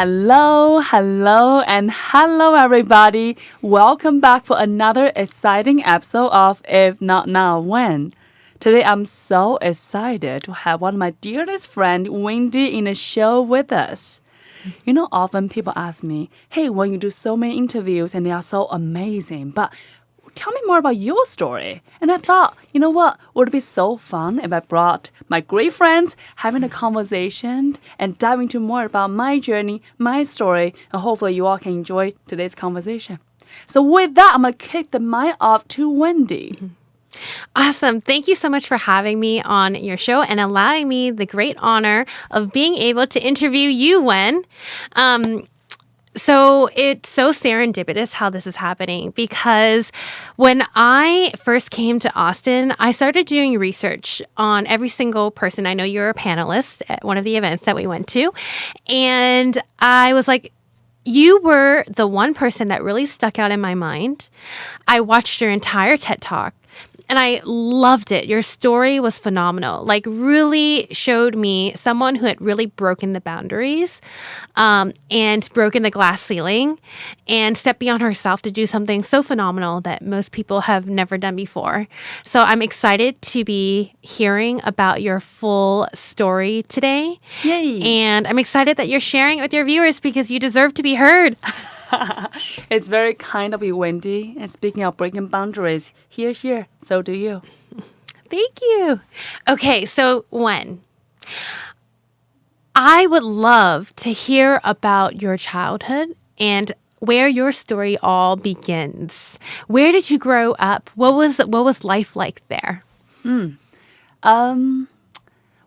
And hello, everybody. Welcome back for another exciting episode of If Not Now Wen. Today, I'm so excited to have one of my dearest friend, Wendy, in the show with us. You know, often people ask me, hey, when you do so many interviews and they are so amazing, but tell me more about your story. And I thought, you know what? Would it be so fun if I brought my great friends having a conversation and dive into more about my journey, my story, and hopefully you all can enjoy today's conversation. So with that, I'm going to kick the mic off to Wendy. Awesome. Thank you so much for having me on your show and allowing me the great honor of being able to interview you, Wen. So it's so serendipitous how this is happening because when I first came to Austin, I started doing research on every single person. I know you're a panelist at one of the events that we went to. And I was like, you were the one person that really stuck out in my mind. I watched your entire TED Talk. And I loved it. Your story was phenomenal. Like really showed me someone who had really broken the boundaries and broken the glass ceiling and stepped beyond herself to do something so phenomenal that most people have never done before. So I'm excited to be hearing about your full story today. Yay! And I'm excited that you're sharing it with your viewers because you deserve to be heard. It's very kind of you, Wendy. And speaking of breaking boundaries, here, so do you. Thank you. Okay, so Wen, I would love to hear about your childhood and where your story all begins. Where did you grow up? What was life like there?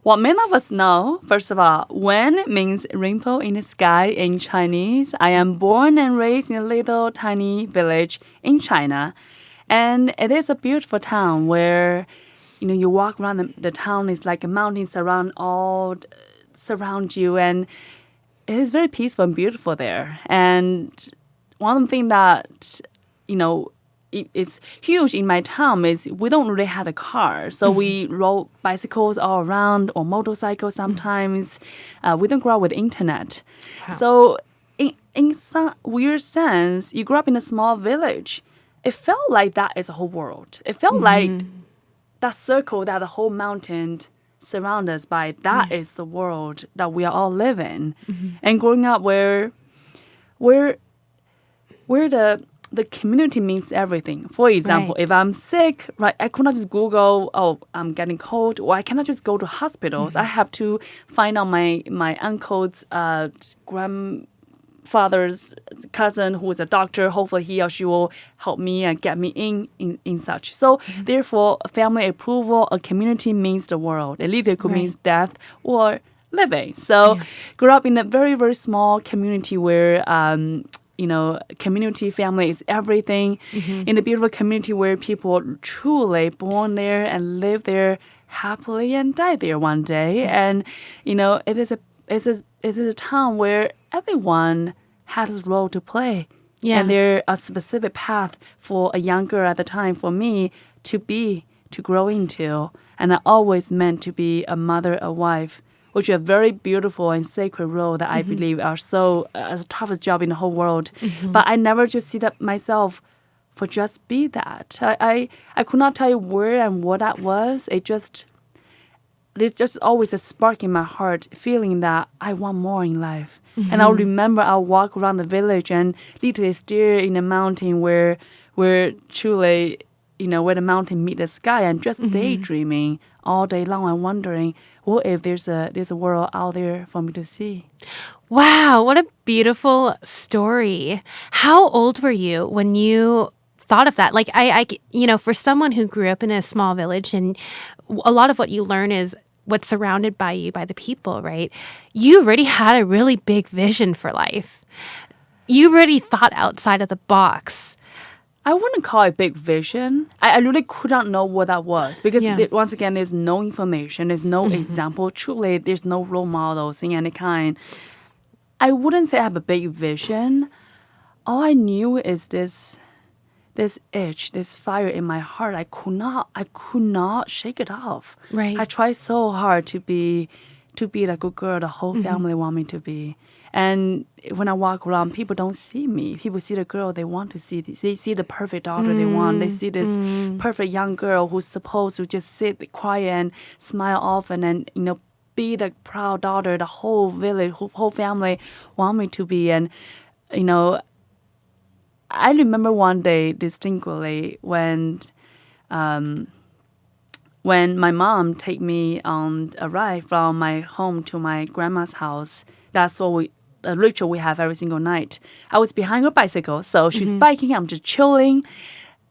What many of us know, first of all, Wen means rainbow in the sky in Chinese. I am born and raised in a little tiny village in China. And it is a beautiful town where, you walk around the town, it's like a mountain surround you. And it is very peaceful and beautiful there. And one of the things that, it's huge in my town is we don't really have a car. So we rode bicycles all around or motorcycles sometimes. We don't grow up with internet. Wow. So in some weird sense, you grew up in a small village. It felt like that is a whole world. It felt like that circle that the whole mountain surrounds us by, that is the world that we are all living. And growing up where the community means everything. For example, if I'm sick, right, I could not just Google, I'm getting cold, or I cannot just go to hospitals. I have to find out my uncle's grandfather's cousin who is a doctor. Hopefully he or she will help me and get me in such. So therefore, family approval, a community means the world. It literally could mean death or living. So grew up in a very, very small community where community, family is everything. In a beautiful community where people truly born there and live there happily and die there one day. And, it is a town where everyone has a role to play. Yeah. And there a specific path for a young girl at the time, for me, to grow into. And I always meant to be a mother, a wife, which is a very beautiful and sacred role that I believe are so the toughest job in the whole world. But I never just see that myself for just be that. I could not tell you where and what that was. There's just always a spark in my heart, feeling that I want more in life. And I'll remember I'll walk around the village and literally stare in the mountain where truly, where the mountain meet the sky, and just daydreaming all day long and wondering, what if there's a world out there for me to see? Wow, what a beautiful story. How old were you when you thought of that? Like, I for someone who grew up in a small village, and a lot of what you learn is what's surrounded by you, by the people, right? You already had a really big vision for life. You already thought outside of the box. I wouldn't call it big vision. I really could not know what that was because once again, there's no information, there's no example. Truly, there's no role models in any kind. I wouldn't say I have a big vision. All I knew is this itch, this fire in my heart. I could not shake it off. Right. I tried so hard to be the good girl the whole family want me to be. And when I walk around, people don't see me. People see the girl they want to see. They see the perfect daughter they want. They see this perfect young girl who's supposed to just sit quiet and smile often and, be the proud daughter the whole village, whole family want me to be. And, I remember one day distinctly when my mom take me on a ride from my home to my grandma's house. That's what a ritual we have every single night. I was behind her bicycle, so she's biking, I'm just chilling.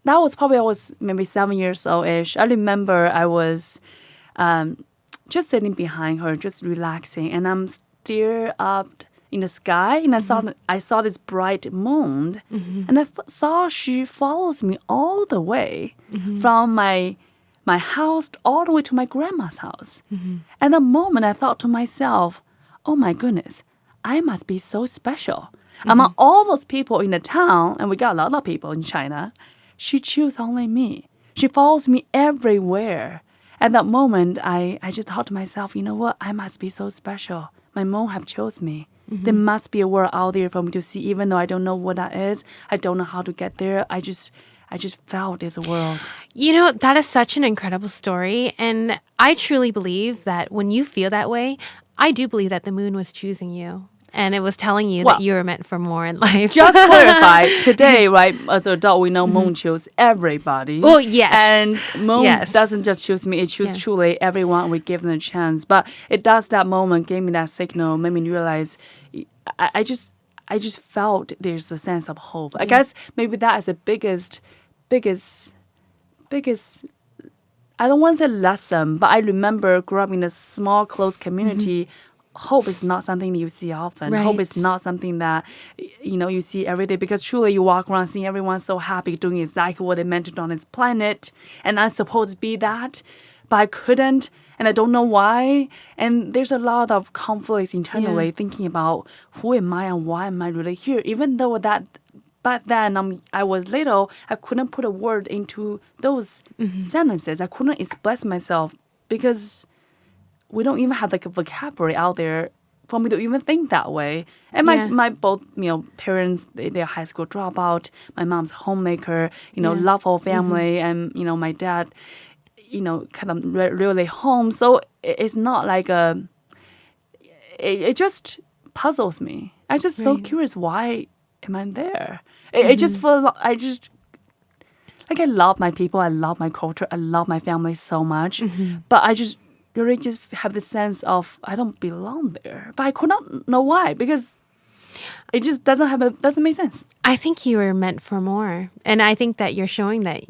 That was probably, I was maybe 7 years old-ish. I remember I was just sitting behind her, just relaxing, and I'm still up in the sky, and I saw this bright moon, and I saw she follows me all the way from my house all the way to my grandma's house. And the moment I thought to myself, oh my goodness, I must be so special. Among all those people in the town, and we got a lot of people in China, she chose only me. She follows me everywhere. At that moment, I just thought to myself, you know what? I must be so special. My mom have chose me. There must be a world out there for me to see, even though I don't know what that is. I don't know how to get there. I just felt there's a world. That is such an incredible story. And I truly believe that when you feel that way, I do believe that the moon was choosing you. And it was telling you that you were meant for more in life. Just clarify, today, right, as an adult, we know moon choose everybody. Oh, yes. And moon doesn't just choose me, it chooses truly everyone. We give them a chance. But it does that moment, gave me that signal, made me realize, I just felt there's a sense of hope. I guess maybe that is the biggest, I don't want to say lesson, but I remember growing up in a small, close community. Hope is not something that you see often. Right. Hope is not something that, you see every day, because truly you walk around seeing everyone so happy doing exactly what they meant to do on this planet. And I'm supposed to be that, but I couldn't. And I don't know why. And there's a lot of conflicts internally thinking about who am I and why am I really here? Even though that back then I was little, I couldn't put a word into those sentences. I couldn't express myself because we don't even have like a vocabulary out there for me to even think that way. And my both parents, they're high school dropout. My mom's homemaker, love whole family, and my dad, kind of really home. So it's not like it just puzzles me. I'm just so curious, why am I there? It just feels I love my people, I love my culture, I love my family so much, but I just really just have the sense of I don't belong there. But I could not know why, because it just doesn't make sense. I think you were meant for more. And I think that you're showing that,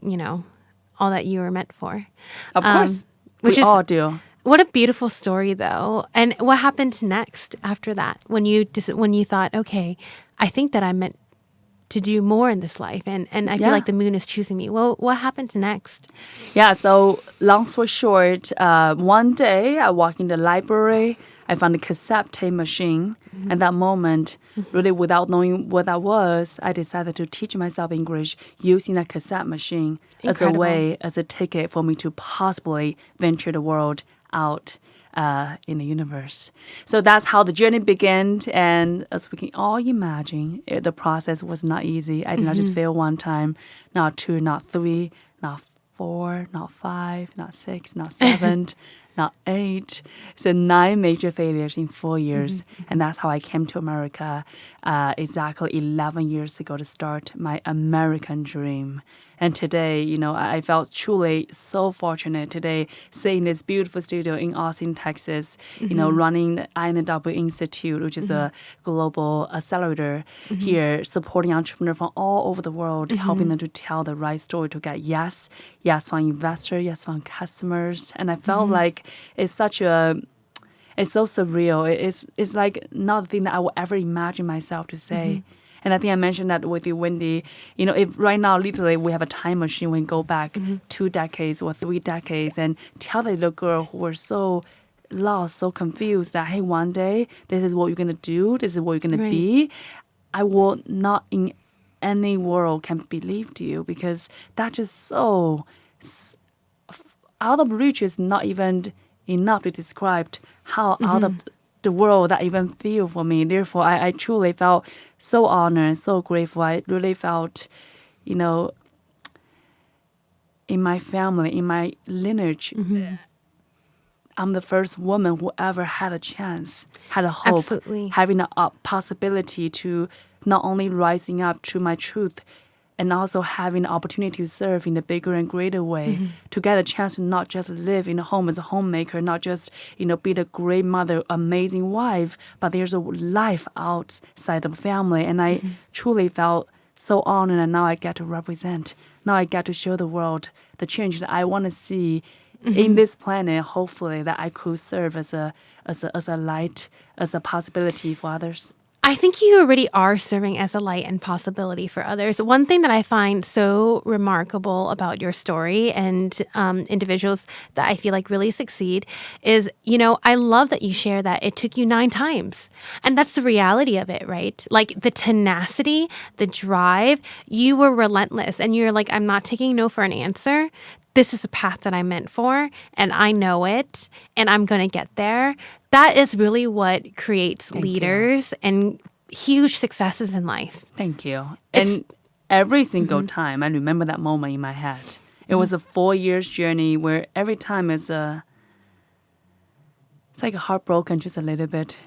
all that you were meant for. Of course. We all do. What a beautiful story, though. And what happened next after that? When you thought, okay, I think that I'm meant to do more in this life, and I feel like the moon is choosing me. Well, what happened next? Yeah, so long story short, one day I walked in the library, I found a cassette tape machine. And that moment, really without knowing what that was, I decided to teach myself English using that cassette machine as a way, as a ticket for me to possibly venture the world out in the universe. So that's how the journey began. And as we can all imagine, the process was not easy. I did not just fail one time, not two, not three, not four, not five, not six, not seven, not 8. So 9 major failures in 4 years. And that's how I came to America exactly 11 years ago to start my American dream. And today, I felt truly so fortunate today, seeing this beautiful studio in Austin, Texas, running the INNW Institute, which is a global accelerator here, supporting entrepreneurs from all over the world, helping them to tell the right story to get yes from investors, yes from customers. And I felt like it's so surreal. It's like not the thing that I would ever imagine myself to say. And I think I mentioned that with you, Wendy. If right now, literally, we have a time machine, we can go back 2 decades or 3 decades and tell the little girl who was so lost, so confused that, hey, one day, this is what you're going to do, this is what you're going to be. I will not in any world can believe you, because that's just so out of reach is not even enough to describe how out of the world that even feel for me. Therefore, I truly felt so honored, so grateful. I really felt, you know, in my family, in my lineage, I'm the first woman who ever had a chance, had a hope, Absolutely. having a possibility to not only rising up to my truth and also having the opportunity to serve in a bigger and greater way, to get a chance to not just live in a home as a homemaker, not just, be the great mother, amazing wife, but there's a life outside of family. And I truly felt so honored, and now I get to represent. Now I get to show the world the change that I want to see in this planet. Hopefully, that I could serve as a light, as a possibility for others. I think you already are serving as a light and possibility for others. One thing that I find so remarkable about your story and individuals that I feel like really succeed is, I love that you share that it took you 9 times. And that's the reality of it, right? Like the tenacity, the drive, you were relentless. And you're like, I'm not taking no for an answer. This is a path that I'm meant for, and I know it, and I'm going to get there. That is really what creates leaders and huge successes in life. Thank you. And every single time, I remember that moment in my head. It was a 4 years journey where every time it's like a heartbroken just a little bit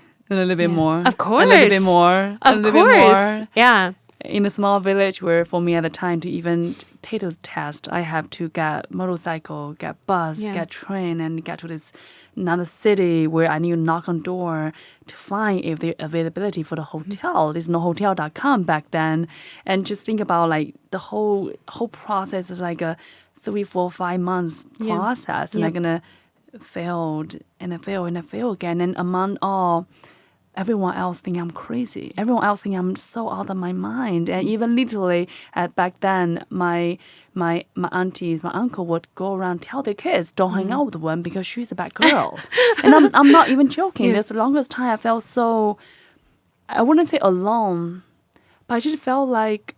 more. Of course. A little bit more. Of bit course. more. Yeah. In a small village where for me at the time to even take those tests, I have to get motorcycle, get bus, get train, and get to this another city where I need to knock on door to find if there's availability for the hotel. There's no hotel.com back then. And just think about like the whole process is like a 3, 4, 5 months process. And I'm gonna failed and I fail again. And among all, everyone else think I'm crazy. Everyone else think I'm so out of my mind. And even literally, back then, my aunties, my uncle would go around tell their kids, don't hang out with Wen because she's a bad girl. And I'm not even joking. There's the longest time I felt so, I wouldn't say alone, but I just felt like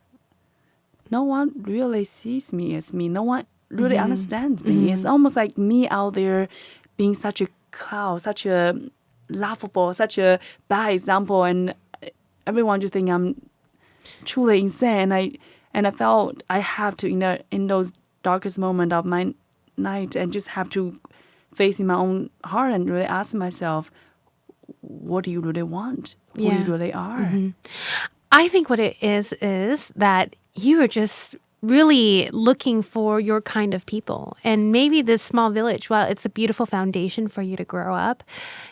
no one really sees me as me. No one really understands me. It's almost like me out there being such a cloud, such a laughable, such a bad example, and everyone just think I'm truly insane. And I felt I have to in those darkest moments of my night and just have to face in my own heart and really ask myself, what do you really want? Who you really are? I think what it is that you are just really looking for your kind of people. And maybe this small village, while it's a beautiful foundation for you to grow up,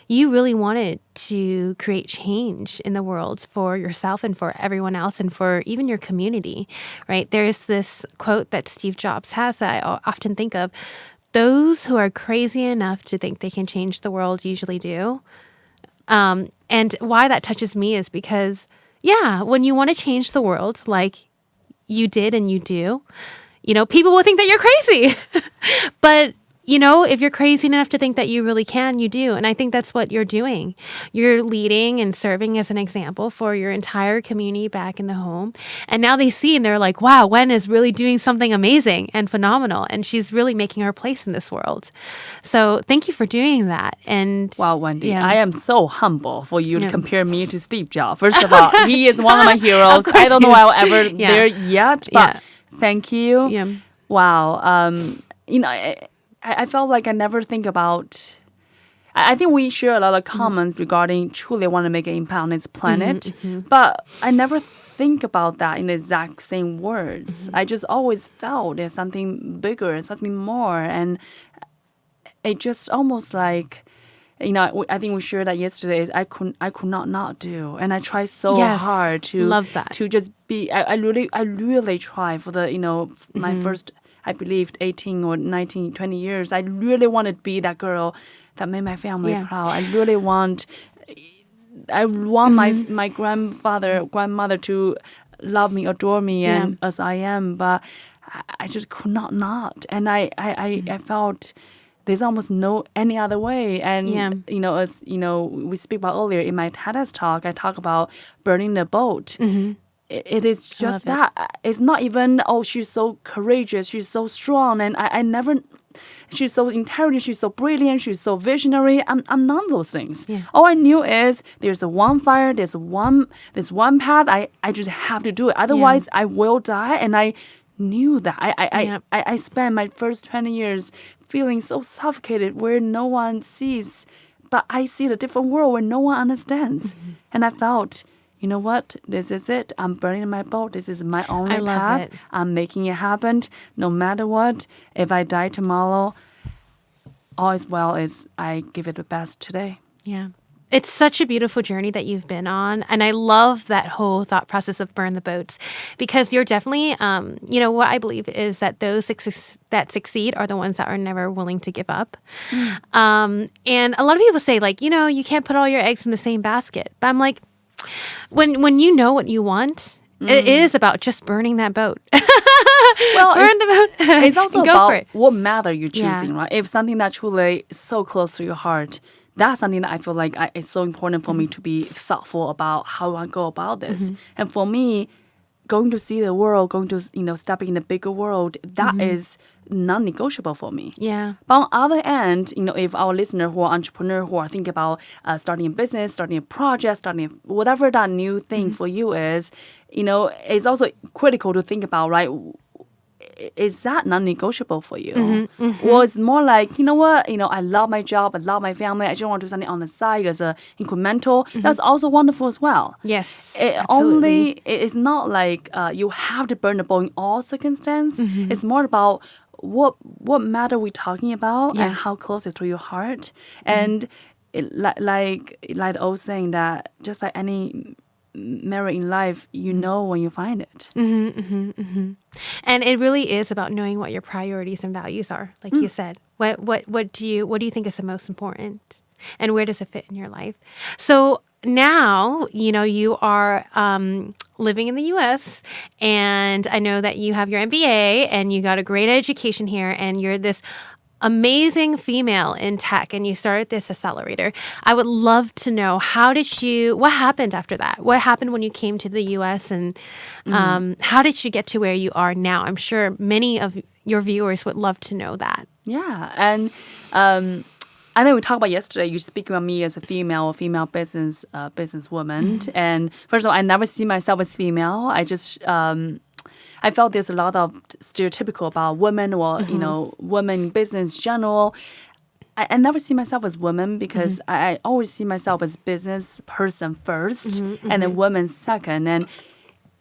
you really wanted to create change in the world for yourself and for everyone else and for even your community, right? There's this quote that Steve Jobs has that I often think of. Those who are crazy enough to think they can change the world usually do. And why that touches me is because, when you want to change the world, like you did and you do, people will think that you're crazy. But, if you're crazy enough to think that you really can, you do. And I think that's what you're doing. You're leading and serving as an example for your entire community back in the home. And now they see and they're like, wow, Wen is really doing something amazing and phenomenal. And she's really making her place in this world. So thank you for doing that. And wow, Wendy, I am so humble for you to compare me to Steve Jobs. First of all, he is one of my heroes. I don't know I'll ever there yet, but thank you. Yeah. Wow. I felt like I never think about. I think we share a lot of comments regarding truly want to make an impact on this planet, but I never think about that in the exact same words. I just always felt there's something bigger, something more, and it just almost like, I think we shared that yesterday. I could not do, and I tried so hard to love that, to just be. I really try for the my first, I believe 18 or 19, 20 years. I really want to be that girl that made my family proud. I really want. I want my grandmother to love me, adore me, and as I am, but I just could not. And I felt there's almost no any other way. And as we speak about earlier in my TEDx talk, I talk about burning the boat. It is just that. It's not even, she's so courageous, she's so strong. And I never she's so intelligent, she's so brilliant, she's so visionary. I'm none of those things. Yeah. All I knew is there's a one fire, there's one path. I just have to do it. Otherwise, I will die. And I knew that. I spent my first 20 years feeling so suffocated where no one sees, but I see the different world where no one understands. And I felt, you know what? This is it. I'm burning my boat. This is my only path. I'm making it happen. No matter what, if I die tomorrow, all is well as I give it the best today. Yeah. It's such a beautiful journey that you've been on. And I love that whole thought process of burn the boats, because you're definitely, what I believe is that those that succeed are the ones that are never willing to give up. And a lot of people say, like, you can't put all your eggs in the same basket. But I'm like, when you know what you want, it is about just burning that boat. Well, burn the boat. It's also about what method you're choosing, Yeah. right? If something that truly is so close to your heart, that's something that I feel like it's so important for me to be thoughtful about how I go about this. And for me, going to see the world, going to stepping in the bigger world, that is non-negotiable for me. Yeah. But on the other end, if our listener who are entrepreneur who are thinking about starting a business, starting a project, starting whatever that new thing for you is, it's also critical to think about, right? Is that non-negotiable for you? Or it's more like, you know what, I love my job, I love my family, I just want to do something on the side as a incremental. That's also wonderful as well. Yes, Absolutely. It's not like you have to burn the boat in all circumstances. It's more about what matter we're talking about and how close it's to your heart. And like the old saying that just like any mirror in life, you know when you find it. And it really is about knowing what your priorities and values are, like you said. What do you think is the most important, and where does it fit in your life? So now, you are living in the U.S., and I know that you have your MBA and you got a great education here, and you're this amazing female in tech, and you started this accelerator. I would love to know, what happened after that? What happened when you came to the U.S. and how did you get to where you are now? I'm sure many of your viewers would love to know that. Yeah. And I know we talked about yesterday, you speak about me as a female businesswoman. And first of all, I never see myself as female. I just I felt there's a lot of stereotypical about women or, women in business in general. I never see myself as woman because I always see myself as business person first and then woman second. And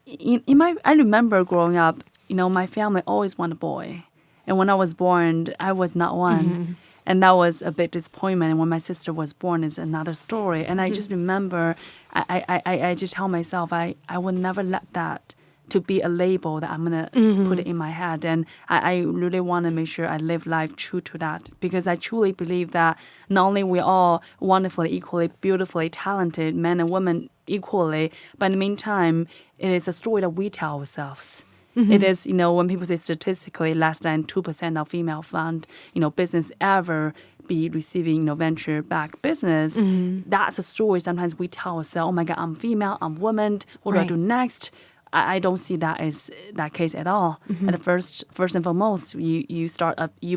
I remember growing up, my family always wanted a boy. And when I was born, I was not one. And that was a big disappointment. And when my sister was born is another story. And I just remember, I just tell myself, I would never let that to be a label that I'm going to put it in my head. And I really want to make sure I live life true to that, because I truly believe that not only we're all wonderfully, equally, beautifully talented, men and women equally, but in the meantime, it is a story that we tell ourselves. It is, when people say statistically less than 2% of female fund, business ever be receiving, venture-backed business, that's a story sometimes we tell ourselves, oh my God, I'm female, I'm woman, what do I do next? I don't see that as that case at all. At first and foremost, you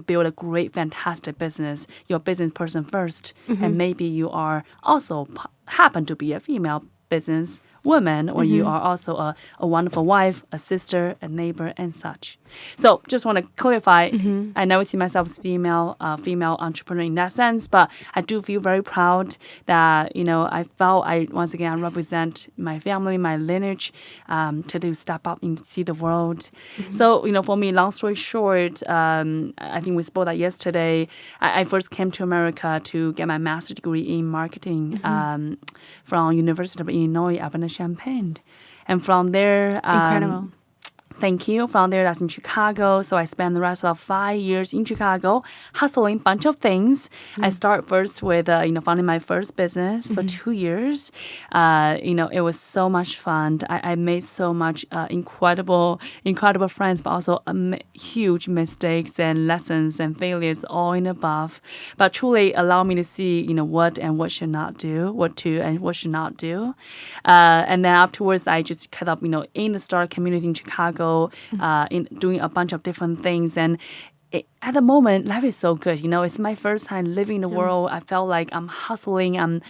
build a great, fantastic business. You're a business person first, and maybe you are also happen to be a female business woman, or you are also a wonderful wife, a sister, a neighbor, and such. So just want to clarify, I never see myself as female entrepreneur in that sense, but I do feel very proud that, I felt once again represent my family, my lineage, to step up and see the world. So, for me, long story short, I think we spoke that yesterday. I first came to America to get my master's degree in marketing from University of Illinois, Champaign. And from there, Incredible. Thank you. From there, that's in Chicago. So I spent the rest of 5 years in Chicago, hustling a bunch of things. I start first with, founding my first business for 2 years. It was so much fun. I made so much incredible friends, but also huge mistakes and lessons and failures all in above. But truly allow me to see, what and what should not do, what to and what should not do. And then afterwards, I just cut up, in the startup community in Chicago, in doing a bunch of different things. And at the moment, life is so good. It's my first time living the world. I felt like I'm hustling. I'm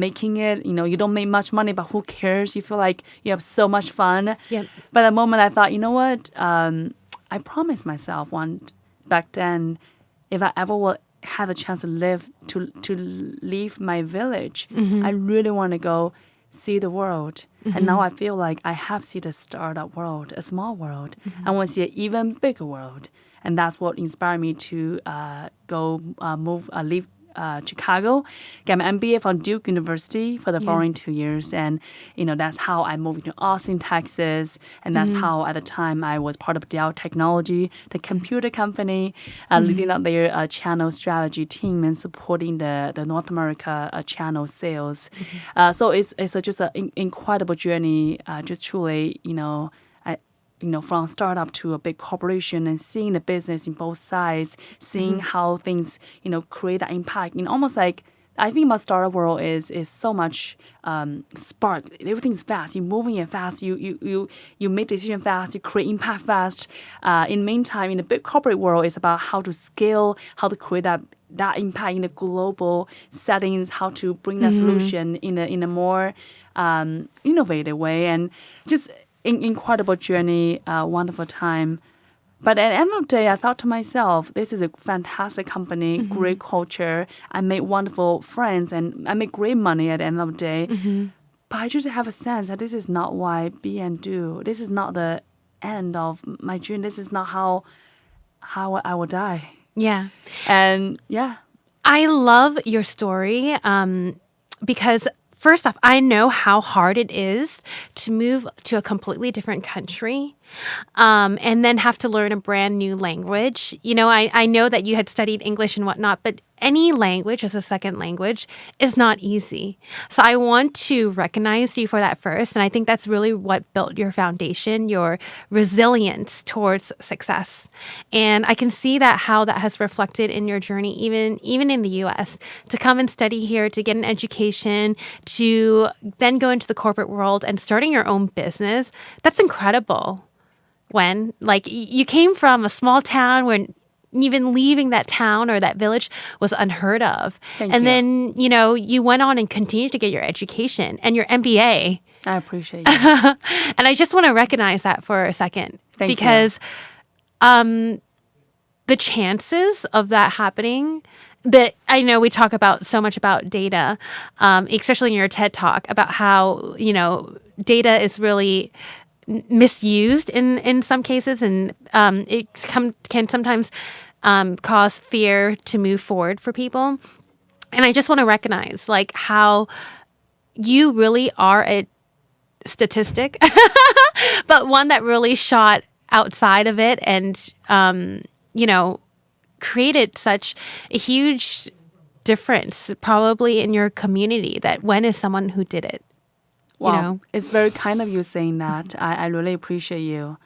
making it. You don't make much money, but who cares? You feel like you have so much fun. Yep. But at the moment, I thought, you know what? I promised myself back then, if I ever will have a chance to leave my village, I really want to go see the world. And now I feel like I have seen the startup world, a small world. I want to see an even bigger world. And that's what inspired me to leave Chicago, get my MBA from Duke University for the following 2 years. And, that's how I moved to Austin, Texas. And that's how, at the time, I was part of Dell Technology, the computer company, leading up their channel strategy team and supporting the North America channel sales. So it's just an incredible journey, just truly, from startup to a big corporation and seeing the business in both sides, seeing how things, create that impact. Almost like, I think about startup world is so much spark. Everything's fast. You're moving it fast. You make decision fast. You create impact fast. In the meantime, in the big corporate world, it's about how to scale, how to create that impact in the global settings, how to bring that solution in a more innovative way, and just incredible journey, wonderful time. But at the end of the day, I thought to myself, this is a fantastic company, great culture. I made wonderful friends and I make great money at the end of the day. But I just have a sense that this is not what I be and do. This is not the end of my journey. This is not how I will die. Yeah. And yeah. I love your story because first off, I know how hard it is to move to a completely different country and then have to learn a brand new language. I know that you had studied English and whatnot, but any language as a second language is not easy. So I want to recognize you for that first. And I think that's really what built your foundation, your resilience towards success. And I can see how that has reflected in your journey, even in the U.S., to come and study here, to get an education, to then go into the corporate world and starting your own business. That's incredible. When, you came from a small town where even leaving that town or that village was unheard of. Thank you. Then, you went on and continued to get your education and your MBA. I appreciate you. And I just want to recognize that for a second. Thank you. Because the chances of that happening, that I know we talk about so much about data, especially in your TED Talk, about how, data is really misused in some cases, and it can sometimes cause fear to move forward for people. And I just want to recognize how you really are a statistic, but one that really shot outside of it and created such a huge difference probably in your community, that Wen is someone who did it. Wow, it's very kind of you saying that. I really appreciate you.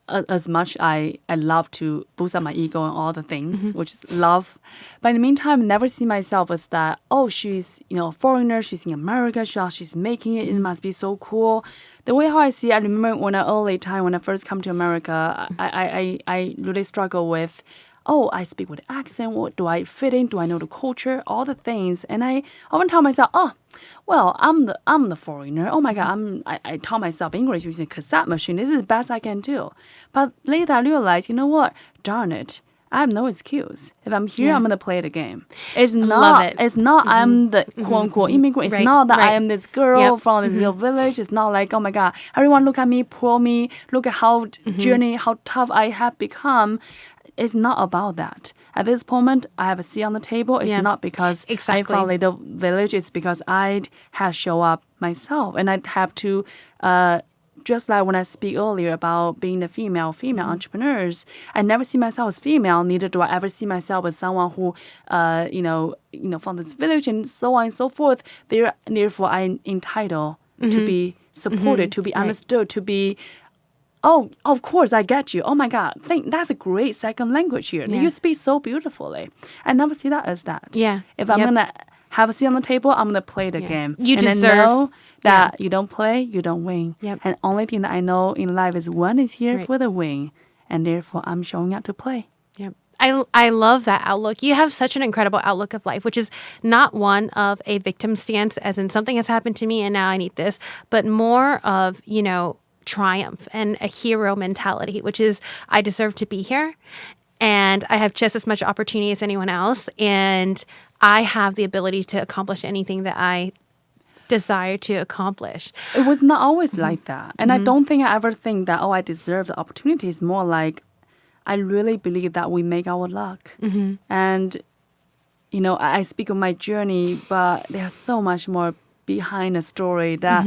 As much I love to boost up my ego and all the things, which is love. But in the meantime, I never see myself as that, she's, a foreigner, she's in America, she's making it must be so cool. The way how I see it, I remember when I first come to America, I really struggle with, I speak with accent. What do I fit in? Do I know the culture? All the things. And I often tell myself, I'm the foreigner. Oh my God, I taught myself English using a cassette machine. This is the best I can do. But later I realized, you know what? Darn it. I have no excuse. If I'm here, I'm gonna play the game. It's not. It's not. I'm the quote unquote immigrant. It's not that I am this girl from this little village. It's not like, oh my God, everyone look at me, pull me, look at how how tough I have become. It's not about that. At this moment, I have a seat on the table. It's not because I found a little village. It's because I had show up myself. And I have to, just like when I speak earlier about being the female entrepreneurs, I never see myself as female. Neither do I ever see myself as someone who, from this village and so on and so forth. Therefore, I'm entitled to be supported, to be understood, to be... Oh, of course, I get you. Oh my God, that's a great second language here. Yeah. You speak so beautifully. I never see that as that. Yeah. If I'm gonna have a seat on the table. I'm gonna play the game. You and deserve- I know that you don't play, you don't win. Yep. And only thing that I know in life is one is here Right. for the win, and therefore I'm showing up to play. Yep. I love that outlook. You have such an incredible outlook of life, which is not one of a victim stance, as in something has happened to me and now I need this, but more of, triumph and a hero mentality, which is I deserve to be here and I have just as much opportunity as anyone else. And I have the ability to accomplish anything that I desire to accomplish. It was not always like that. And I don't think I ever think that, I deserve the opportunity. It's more like I really believe that we make our luck. And, I speak of my journey, but there's so much more behind the story that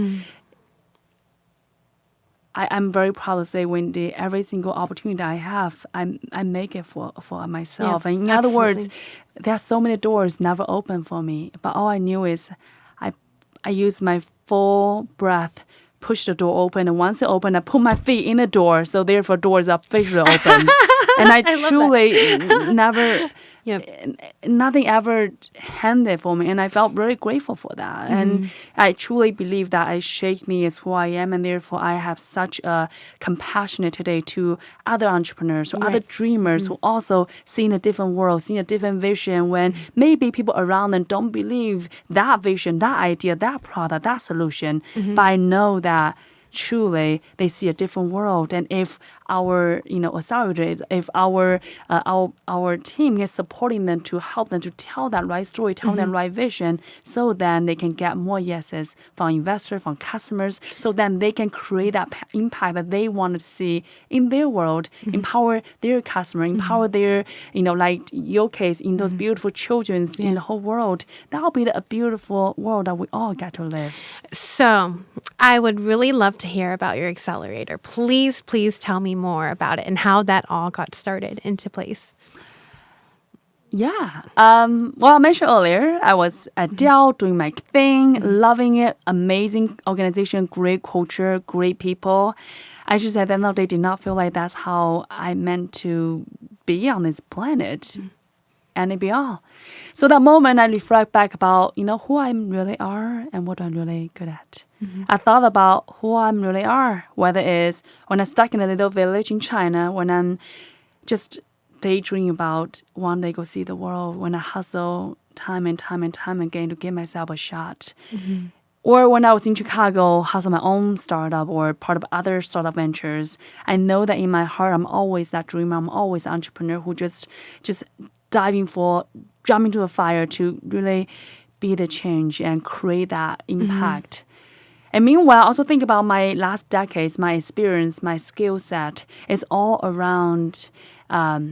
I'm very proud to say, Wendy, every single opportunity I have, I make it for myself. Yeah, and in other words, absolutely. there are so many doors never open for me. But all I knew is I use my full breath, push the door open, and once it opened, I put my feet in the door, so therefore doors are officially open. And I truly never, nothing ever handed for me, and I felt very grateful for that. And I truly believe that it shaped me as who I am, and therefore I have such a compassionate today to other entrepreneurs or other dreamers who also seeing a different world, seeing a different vision when maybe people around them don't believe that vision, that idea, that product, that solution. But I know that truly they see a different world, and if our accelerator, if our team is supporting them to help them to tell that right story, tell that right vision, so then they can get more yeses from investors, from customers, so then they can create that impact that they want to see in their world, empower their customer, empower their like your case in those beautiful children in the whole world. That will be a beautiful world that we all get to live. So I would really love to hear about your accelerator. Please tell me more about it and how that all got started into place. Yeah. Well, I mentioned earlier, I was at Dell doing my thing, loving it, amazing organization, great culture, great people. I just at the end of the day did not feel like that's how I meant to be on this planet. And it be all. So that moment I reflect back about, who I really are and what I'm really good at. I thought about who I really are, whether it's when I'm stuck in a little village in China, when I'm just daydreaming about one day go see the world, when I hustle time and time again to give myself a shot. Or when I was in Chicago, hustle my own startup or part of other startup ventures. I know that in my heart, I'm always that dreamer. I'm always an entrepreneur who just jump into a fire to really be the change and create that impact. And meanwhile, I also think about my last decades, my experience, my skill set is all around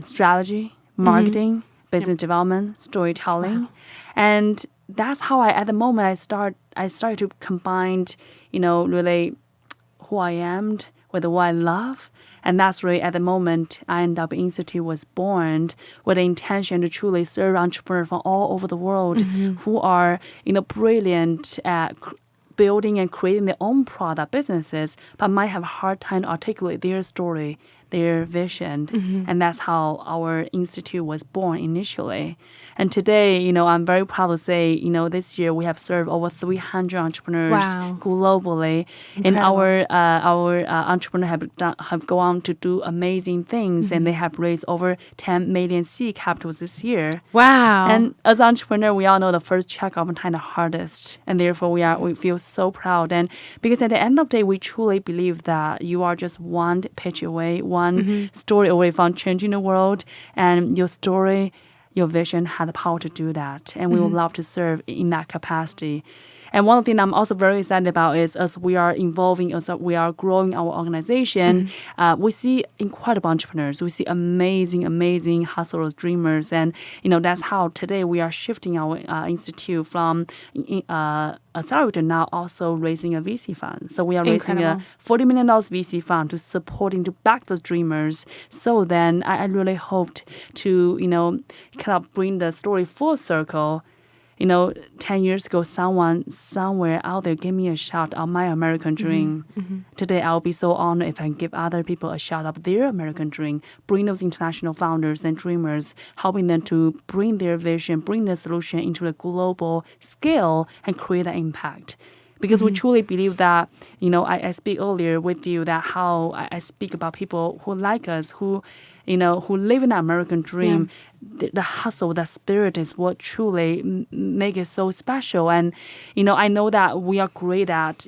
strategy, marketing, business development, storytelling. Wow. And that's how at the moment I started to combine, really who I am with what I love. And that's really at the moment INNW Institute was born with the intention to truly serve entrepreneurs from all over the world who are, brilliant at building and creating their own product businesses, but might have a hard time to articulate their story, their vision. And that's how our institute was born initially. And today, I'm very proud to say, this year we have served over 300 entrepreneurs globally. Incredible. And our entrepreneurs have gone on to do amazing things, and they have raised over 10 million seed capital this year. Wow. And as entrepreneur, we all know the first check oftentimes the hardest, and therefore we feel so proud. And because at the end of the day, we truly believe that you are just one pitch away, one story away from changing the world, and your story, your vision had the power to do that. And we would love to serve in that capacity. And one thing I'm also very excited about is as we are evolving, as we are growing our organization, we see incredible entrepreneurs. We see amazing hustlers, dreamers. And, that's how today we are shifting our institute from accelerator now also raising a VC fund. So we are raising a $40 million VC fund to supporting, to back those dreamers. So then I really hoped to, kind of bring the story full circle 10 years ago, someone somewhere out there gave me a shout of my American dream. Today, I'll be so honored if I can give other people a shout of their American dream, bring those international founders and dreamers, helping them to bring their vision, bring their solution into a global scale and create an impact. Because we truly believe that, I speak earlier with you that how I speak about people who like us, who live in the American dream, the hustle, that spirit is what truly make it so special. And, I know that we are great at,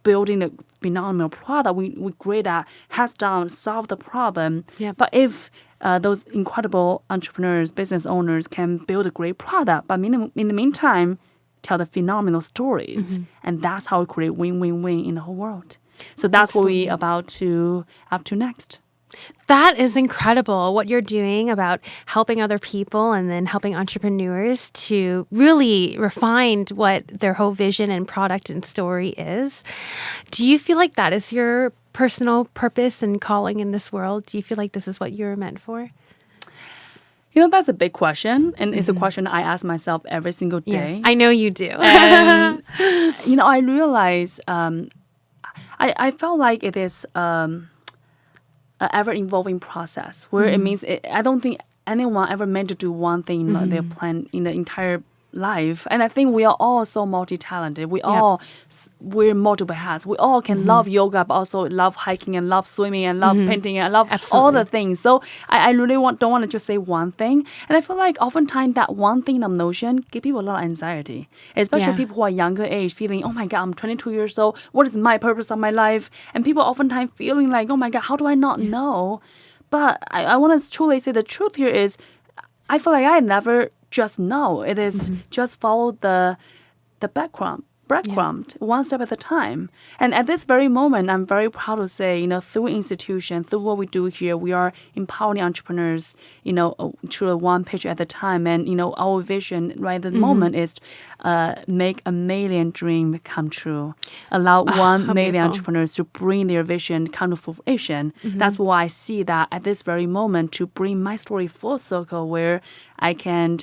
building a phenomenal product. We're great at hands down, solve the problem. Yep. But if those incredible entrepreneurs, business owners can build a great product, but in the meantime, tell the phenomenal stories. And that's how we create win-win-win in the whole world. So that's what we're about to up to next. That is incredible, what you're doing about helping other people and then helping entrepreneurs to really refine what their whole vision and product and story is. Do you feel like that is your personal purpose and calling in this world? Do you feel like this is what you're meant for? That's a big question. And it's a question I ask myself every single day. Yeah, I know you do. And, I realize I felt like it is an ever-evolving process where it means I don't think anyone ever meant to do one thing in their plan in the entire life. And I think we are all so multi-talented. We all wear multiple hats. We all can love yoga, but also love hiking and love swimming and love painting and love all the things. So I really don't want to just say one thing. And I feel like oftentimes that one thing, that notion, give people a lot of anxiety, especially people who are younger age, feeling, oh my God, I'm 22 years old. What is my purpose of my life? And people oftentimes feeling like, oh my God, how do I not know? But I want to truly say the truth here is, I feel like I never just know. It is just follow the breadcrumb, one step at a time. And at this very moment, I'm very proud to say, through institution, through what we do here, we are empowering entrepreneurs, through one pitch at a time. And, our vision right at the moment is make a million dream come true. Allow 1 million entrepreneurs to bring their vision come to fruition. That's why I see that at this very moment to bring my story full circle where I can,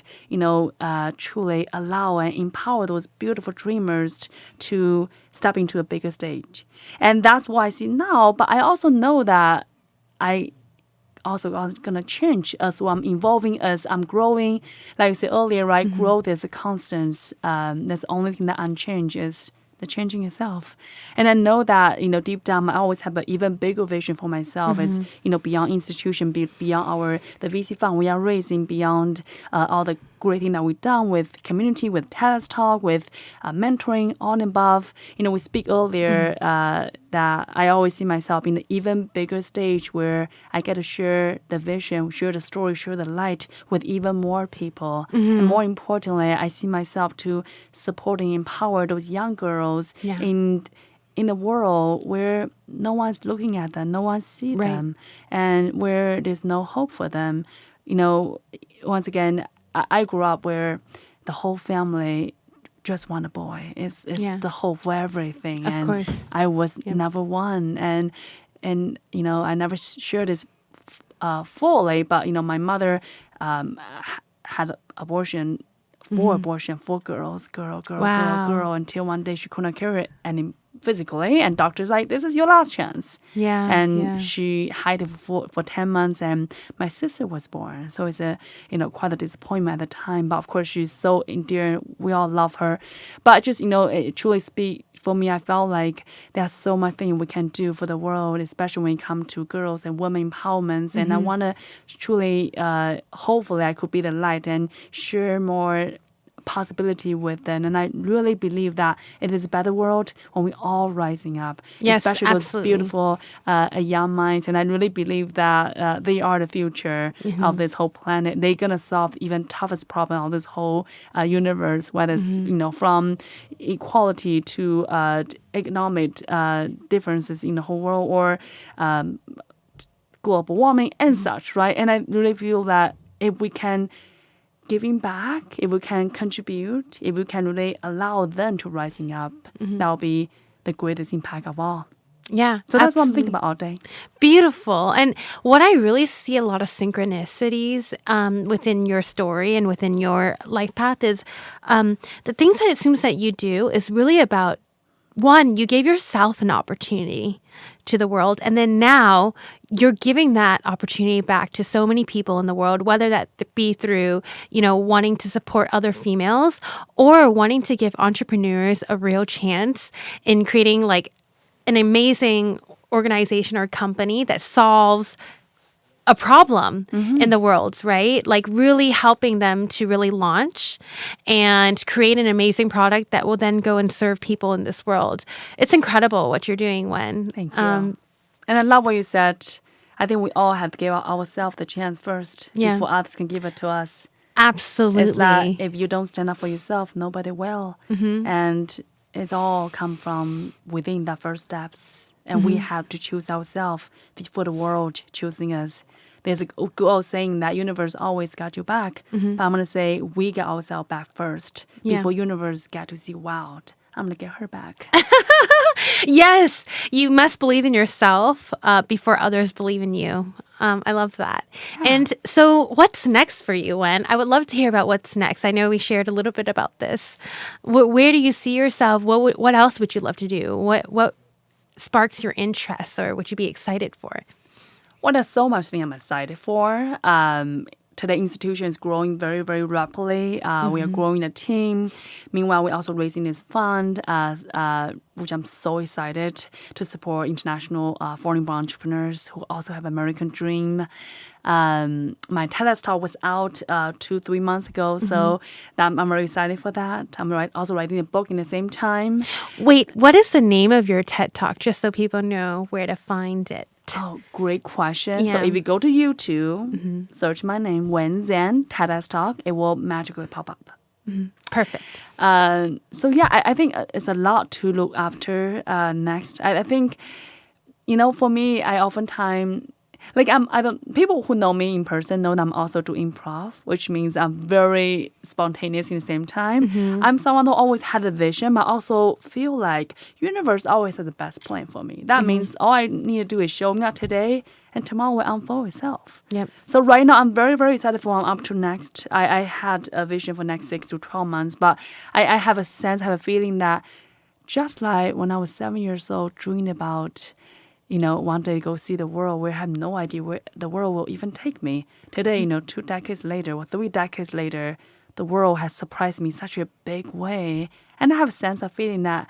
truly allow and empower those beautiful dreamers to step into a bigger stage. And that's what I see now. But I also know that I also going to change as well. I'm evolving, as I'm growing. Like I said earlier, right? Growth is a constant. That's the only thing that unchanged is the changing itself. And I know that, deep down, I always have an even bigger vision for myself is, beyond institution, beyond the VC fund we are raising, beyond all the great thing that we've done with community, with TEDx Talk, with mentoring, all and above. We speak earlier that I always see myself in an even bigger stage where I get to share the vision, share the story, share the light with even more people. And more importantly, I see myself to support and empower those young girls in the world where no one's looking at them, no one sees them, and where there's no hope for them. Once again, I grew up where the whole family just want a boy. It's the hope for everything. Of and course. I was never one. And I never shared this fully, but, my mother had abortion, four girls, girl, until one day she couldn't carry it any physically, and doctors like, this is your last chance. She hid it for 10 months, and my sister was born. So it's quite a disappointment at the time. But of course, she's so endearing. We all love her. But just it truly speaks for me. I felt like there's so much thing we can do for the world, especially when it comes to girls and women empowerment. And I want to truly, hopefully, I could be the light and share more possibility with them. And I really believe that it is a better world when we all rising up, especially those beautiful young minds. And I really believe that they are the future of this whole planet. They're gonna solve even toughest problem of this whole universe, whether it's from equality to economic differences in the whole world, or global warming and such, right? And I really feel that if we can giving back, if we can contribute, if we can really allow them to rising up, that will be the greatest impact of all. Yeah. So that's what I'm absolutely. thinking about all day. Beautiful. And what I really see a lot of synchronicities within your story and within your life path is the things that it seems that you do is really about one, you gave yourself an opportunity to the world. And then now you're giving that opportunity back to so many people in the world, whether that be through, wanting to support other females or wanting to give entrepreneurs a real chance in creating like an amazing organization or company that solves a problem in the world, right? Like really helping them to really launch and create an amazing product that will then go and serve people in this world. It's incredible what you're doing, Wen. Thank you. And I love what you said. I think we all have to give ourselves the chance first before others can give it to us. Absolutely. It's that if you don't stand up for yourself, nobody will. And it's all come from within the first steps. And we have to choose ourselves before the world choosing us. There's a good old saying that universe always got you back. But I'm going to say we get ourselves back first before universe get to see, wow, I'm going to get her back. Yes, you must believe in yourself before others believe in you. I love that. And so what's next for you, Wen? I would love to hear about what's next. I know we shared a little bit about this. Where do you see yourself? What else would you love to do? What sparks your interest or would you be excited for? Well, there's so much thing I'm excited for. Today, institution is growing very, very rapidly. We are growing a team. Meanwhile, we're also raising this fund, which I'm so excited to support international foreign-born entrepreneurs who also have American dream. My TEDx talk was out 2-3 months ago, so I'm very excited for that. I'm also writing a book in the same time. Wait, what is the name of your TED Talk, just so people know where to find it? Oh, great question. Yeah. So if you go to YouTube, search my name, Wen Zhan TEDx Talk, it will magically pop up. Perfect. So yeah, I think it's a lot to look after next. I think, for me, I oftentimes people who know me in person know that I'm also do improv, which means I'm very spontaneous in the same time. I'm someone who always had a vision, but also feel like universe always has the best plan for me. That means all I need to do is show me up today, and tomorrow will unfold itself. Yep. So right now, I'm very, very excited for what I'm up to next. I had a vision for next 6 to 12 months, but I have a feeling that just like when I was 7 years old, dreaming about one day go see the world, where I have no idea where the world will even take me. Today, 2 decades later or 3 decades later, the world has surprised me such a big way. And I have a sense of feeling that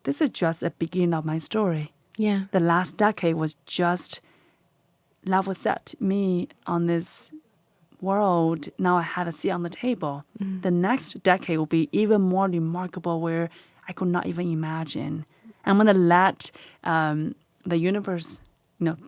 this is just a beginning of my story. Yeah. The last decade was just level set me on this world. Now I have a seat on the table. The next decade will be even more remarkable, where I could not even imagine. I'm going to let the universe,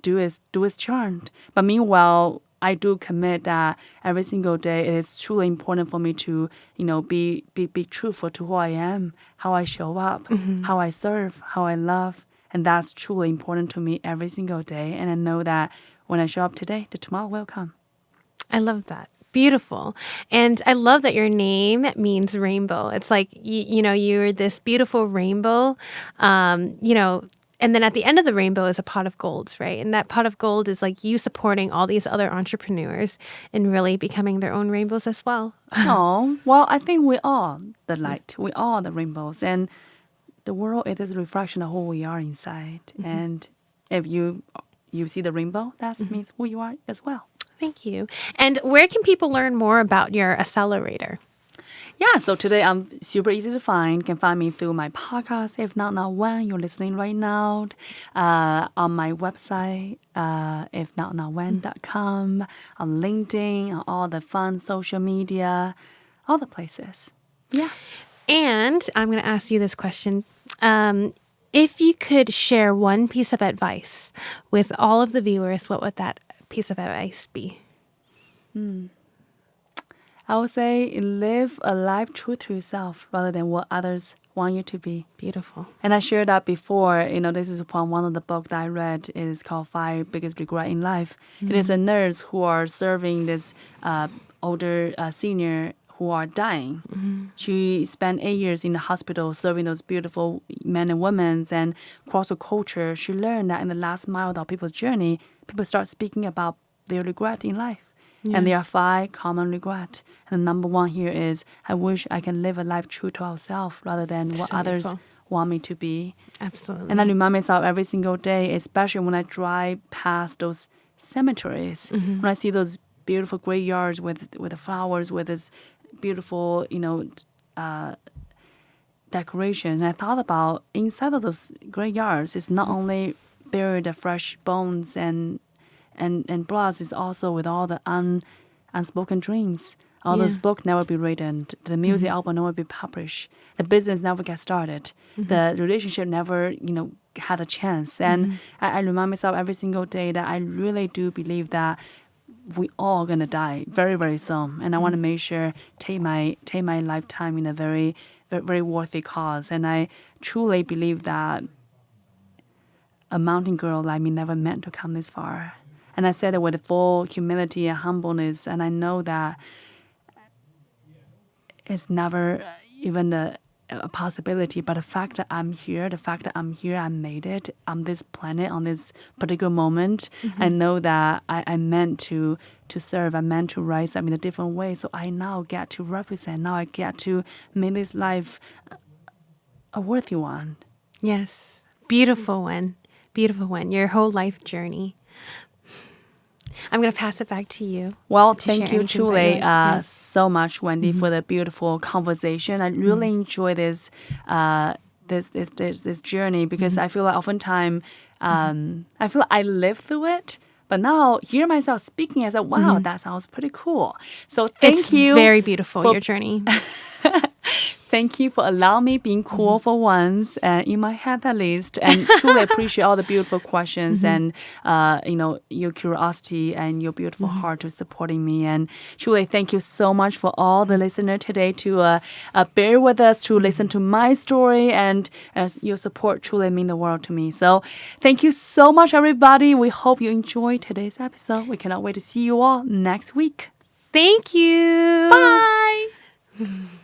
do its charm. But meanwhile, I do commit that every single day it is truly important for me to, be truthful to who I am, how I show up, how I serve, how I love. And that's truly important to me every single day. And I know that when I show up today, the tomorrow will come. I love that. Beautiful. And I love that your name means rainbow. It's like, you're this beautiful rainbow, and then at the end of the rainbow is a pot of gold, right? And that pot of gold is like you supporting all these other entrepreneurs and really becoming their own rainbows as well. Oh, well, I think we are the light. We are the rainbows. And the world, it is a reflection of who we are inside. And if you see the rainbow, that means who you are as well. Thank you. And where can people learn more about your accelerator? Yeah, so today I'm super easy to find. You can find me through my podcast, If Not Now Wen. You're listening right now. On my website, ifnotnowwen.com, on LinkedIn, on all the fun social media, all the places. Yeah. And I'm going to ask you this question. If you could share one piece of advice with all of the viewers, what would that piece of advice be? I would say live a life true to yourself rather than what others want you to be. Beautiful. And I shared that before. This is from one of the books that I read. It is called 5 Biggest Regret in Life. It is a nurse who are serving this older senior who are dying. She spent 8 years in the hospital serving those beautiful men and women, and across the culture, she learned that in the last mile of people's journey, people start speaking about their regret in life. And there are 5 common regrets. And the number 1 here is, I wish I can live a life true to ourselves rather than what So others beautiful. want me to be. Absolutely. And I remind myself every single day, especially when I drive past those cemeteries, when I see those beautiful graveyards with the flowers, with this beautiful, decoration. And I thought about inside of those graveyards, it's not only buried the fresh bones and blood, it's also with all the unspoken dreams. All those books never be written. The music album never be published. The business never get started. The relationship never, had a chance. And I remind myself every single day that I really do believe that we all gonna die very, very soon. And I want to make sure take my lifetime in a very, very, very worthy cause. And I truly believe that a mountain girl like me never meant to come this far. And I said it with full humility and humbleness. And I know that it's never even a possibility. But the fact that I'm here, I made it on this planet, on this particular moment, I know that I meant to serve, I meant to rise up in a different way. So I now get to represent, now I get to make this life a worthy one. Yes. Beautiful one. Beautiful one. Your whole life journey. I'm going to pass it back to you. Well, to thank share you anything truly about you. so much, Wendy, for the beautiful conversation. I really enjoy this this journey because I feel like oftentimes I feel like I lived through it. But now, hear myself speaking, I said, wow, that sounds pretty cool. So thank you. It's very beautiful, for- your journey. Thank you for allowing me being cool for once, in my head at least, and truly appreciate all the beautiful questions and your curiosity and your beautiful heart to supporting me. And truly, thank you so much for all the listener today to bear with us to listen to my story, and your support truly mean the world to me. So thank you so much, everybody. We hope you enjoyed today's episode. We cannot wait to see you all next week. Thank you. Bye.